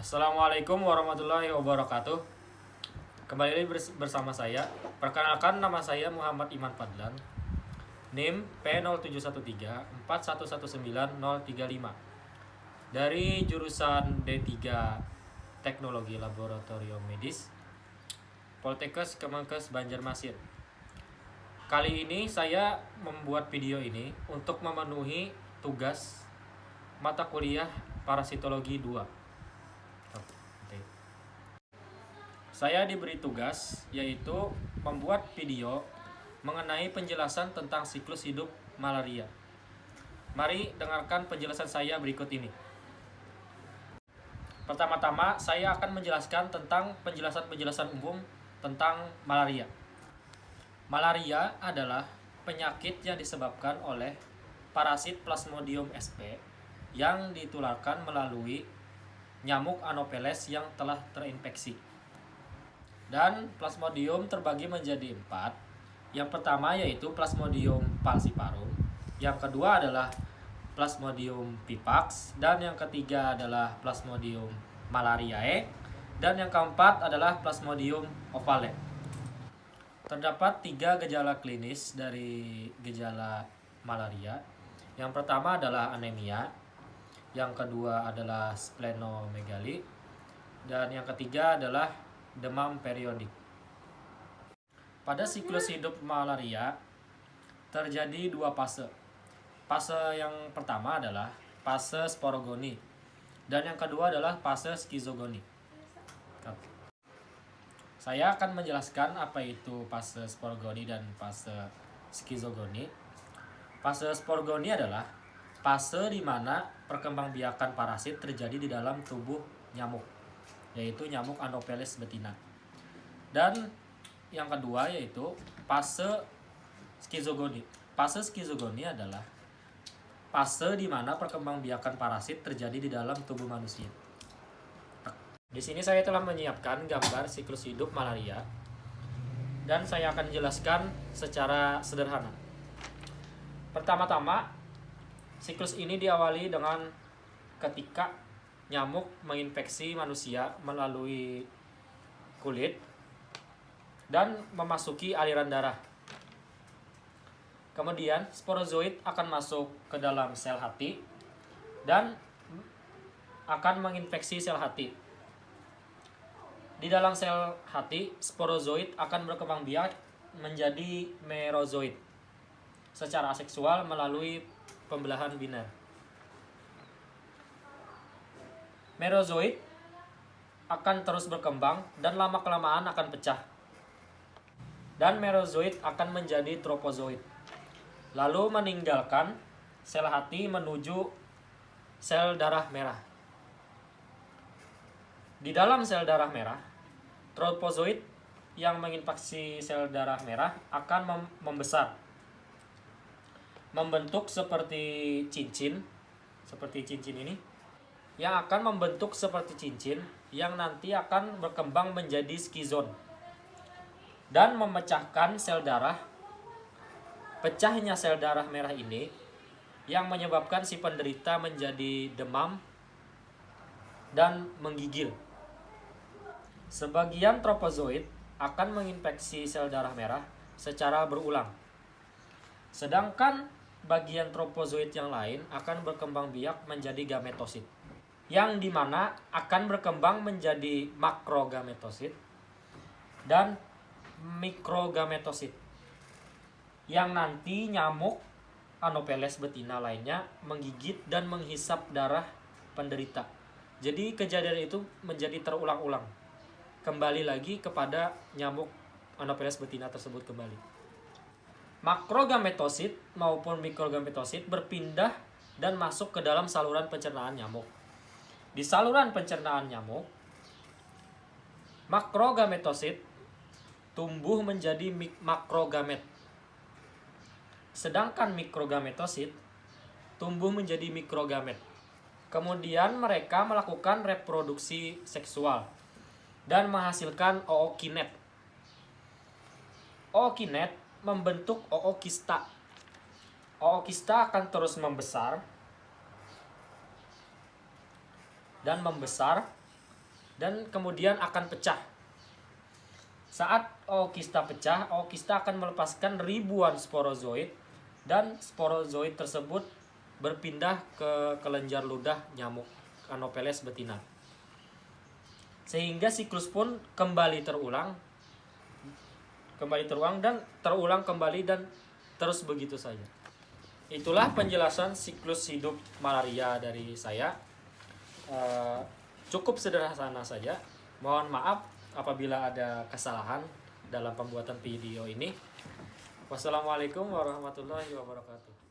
Assalamualaikum warahmatullahi wabarakatuh. Kembali lagi bersama saya. Perkenalkan, nama saya Muhammad Iman Fadlan. NIM P0713411935. Dari jurusan D3 Teknologi Laboratorium Medis, Poltekkes Kemenkes Banjarmasin. Kali ini saya membuat video ini untuk memenuhi tugas mata kuliah Parasitologi 2. Saya diberi tugas yaitu membuat video mengenai penjelasan tentang siklus hidup malaria. Mari dengarkan penjelasan saya berikut ini. Pertama-tama saya akan menjelaskan tentang penjelasan umum tentang malaria. Malaria adalah penyakit yang disebabkan oleh parasit Plasmodium sp yang ditularkan melalui nyamuk Anopheles yang telah terinfeksi. Dan Plasmodium terbagi menjadi 4. Yang pertama yaitu Plasmodium falciparum, yang kedua adalah Plasmodium pipax, dan yang ketiga adalah Plasmodium malariae, dan yang keempat adalah Plasmodium ovale. Terdapat 3 gejala klinis dari gejala malaria. Yang pertama adalah anemia, yang kedua adalah splenomegali, dan yang ketiga adalah demam periodik. Pada siklus hidup malaria terjadi 2 fase. Fase yang pertama adalah fase sporogoni, dan yang kedua adalah fase skizogoni. Saya akan menjelaskan apa itu fase sporogoni dan fase skizogoni. Fase sporogoni adalah fase di mana perkembangbiakan parasit terjadi di dalam tubuh nyamuk, yaitu nyamuk Anopheles betina. Dan yang kedua yaitu fase skizogoni. Fase skizogoni adalah fase di mana perkembangbiakan parasit terjadi di dalam tubuh manusia. Di sini saya telah menyiapkan gambar siklus hidup malaria dan saya akan jelaskan secara sederhana. Pertama-tama, siklus ini diawali dengan ketika nyamuk menginfeksi manusia melalui kulit dan memasuki aliran darah. Kemudian sporozoid akan masuk ke dalam sel hati dan akan menginfeksi sel hati. Di dalam sel hati, sporozoid akan berkembang biak menjadi merozoid secara aseksual melalui pembelahan biner. Merozoid akan terus berkembang dan lama-kelamaan akan pecah. Dan merozoid akan menjadi tropozoid, lalu meninggalkan sel hati menuju sel darah merah. Di dalam sel darah merah, tropozoid yang menginfeksi sel darah merah akan membesar, membentuk seperti cincin ini, yang akan membentuk seperti cincin yang nanti akan berkembang menjadi skizon dan memecahkan sel darah. Pecahnya sel darah merah ini yang menyebabkan si penderita menjadi demam dan menggigil. Sebagian tropozoid akan menginfeksi sel darah merah secara berulang, sedangkan bagian tropozoid yang lain akan berkembang biak menjadi gametosit, yang dimana akan berkembang menjadi makrogametosit dan mikrogametosit, yang nanti nyamuk Anopheles betina lainnya menggigit dan menghisap darah penderita. Jadi kejadian itu menjadi terulang-ulang, kembali lagi kepada nyamuk Anopheles betina tersebut kembali. Makrogametosit maupun mikrogametosit berpindah dan masuk ke dalam saluran pencernaan nyamuk. Di saluran pencernaan nyamuk, makrogametosit tumbuh menjadi makrogamet, sedangkan mikrogametosit tumbuh menjadi mikrogamet. Kemudian mereka melakukan reproduksi seksual dan menghasilkan ookinet. Ookinet membentuk ookista. Ookista akan terus membesar dan membesar dan kemudian akan pecah. Saat ookista pecah, ookista akan melepaskan ribuan sporozoid dan sporozoid tersebut berpindah ke kelenjar ludah nyamuk Anopheles betina. Sehingga siklus pun kembali terulang dan terulang kembali dan terus begitu saja. Itulah penjelasan siklus hidup malaria dari saya. Cukup sederhana saja. Mohon maaf apabila ada kesalahan dalam pembuatan video ini. Wassalamualaikum warahmatullahi wabarakatuh.